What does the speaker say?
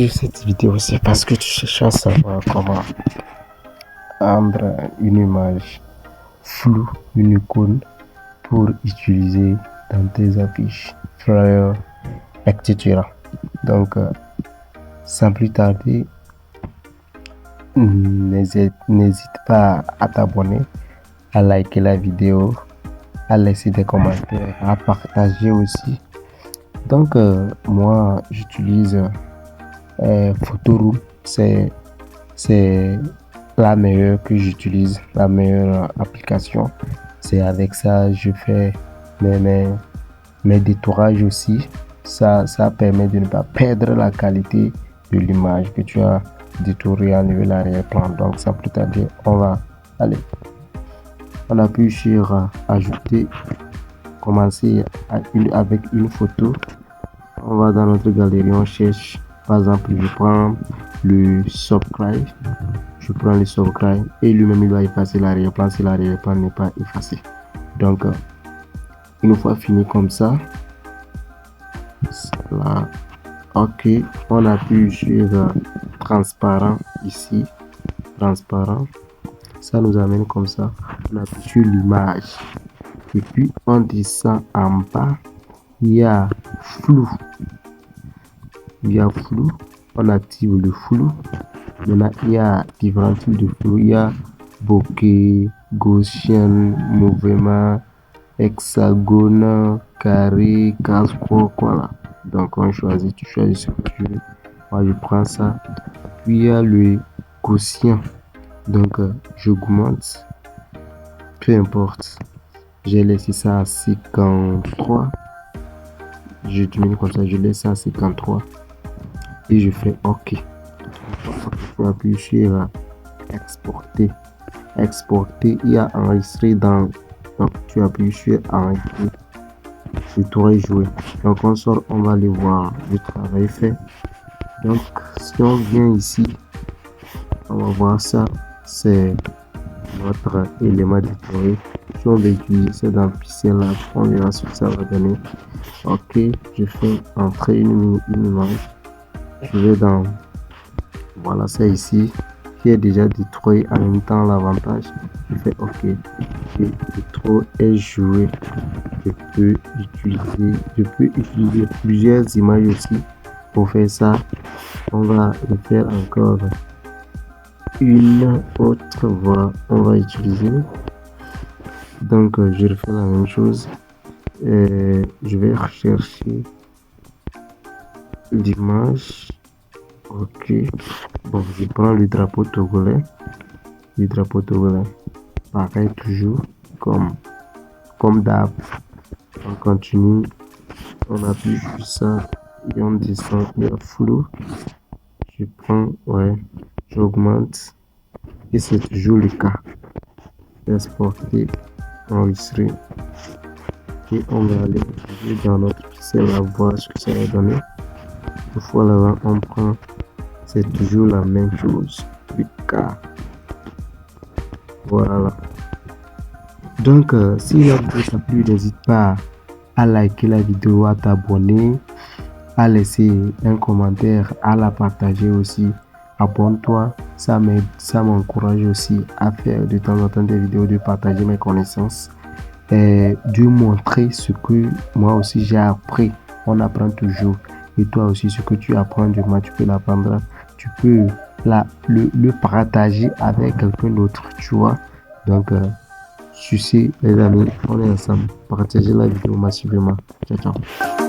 sur cette vidéo, c'est parce que tu cherches à savoir comment rendre une image floue, une icône pour utiliser dans tes affiches, flyers, etc. Donc, sans plus tarder, n'hésite pas à t'abonner, à liker la vidéo, à laisser des commentaires, à partager aussi. Donc, moi, j'utilise Photoroom. C'est la meilleure que j'utilise, la meilleure application. C'est avec ça je fais mes détourages aussi. Ça permet de ne pas perdre la qualité de l'image que tu as détourée, enlever l'arrière-plan. Donc, sans plus tarder, on appuie sur ajouter, commencer avec une photo. On va dans notre galerie, on cherche, par exemple, je prends le subscribe, et lui-même il va effacer l'arrière-plan si l'arrière-plan n'est pas effacé. Donc, une fois fini comme ça, là, ok, on appuie sur transparent ici, transparent, ça nous amène comme ça, on appuie sur l'image et puis on descend en bas, il y a flou, on active le flou. Maintenant, il y a différents types de flou, il y a bokeh, gaussien, mouvement, hexagone, carré, casse-croix, voilà. Donc on choisit, tu choisis ce que tu veux. Moi je prends ça. Puis il y a le gaussien. Donc j'augmente, peu importe. J'ai laissé ça à 53. Je termine comme ça, je laisse ça à 53 et je fais OK. Je appuie sur exporter. Il y a enregistré dans. Donc tu appuies sur enregistrer. Le tour est joué. Donc on sort, on va aller voir le travail fait. Donc si on vient ici, on va voir ça. C'est notre élément décoré. Si on veut utiliser ça dans le pixel là, on verra ce que ça va donner. Ok, je fais entrer une image. Je vais dans, voilà, c'est ici qui est déjà détruit. En même temps, l'avantage, je fais OK. Le détruit est joué. Je peux utiliser plusieurs images aussi. Pour faire ça, on va faire encore une autre voie. On va utiliser. Donc, je refais la même chose. Je vais rechercher l'image. Ok, bon, je prends le drapeau togolais. Pareil, toujours comme d'hab. On continue, on appuie sur ça et on descend. Il y a flou. Je prends, ouais, j'augmente et c'est toujours le cas. Exporter, enregistrer. Et on va aller dans notre pixel à voir ce que ça va donner. Une fois là, on prend, c'est toujours la même chose. Le cas. Voilà. Donc, si la vidéo t'a plu, n'hésite pas à liker la vidéo, à t'abonner, à laisser un commentaire, à la partager aussi. Abonne-toi, ça m'aide, ça m'encourage aussi à faire de temps en temps des vidéos, de partager mes connaissances. De montrer ce que moi aussi j'ai appris. On apprend toujours, et toi aussi ce que tu apprends de moi tu peux l'apprendre, tu peux le partager avec quelqu'un d'autre, tu vois. Donc sur ce les amis, on est ensemble, partagez la vidéo massivement. Ciao ciao.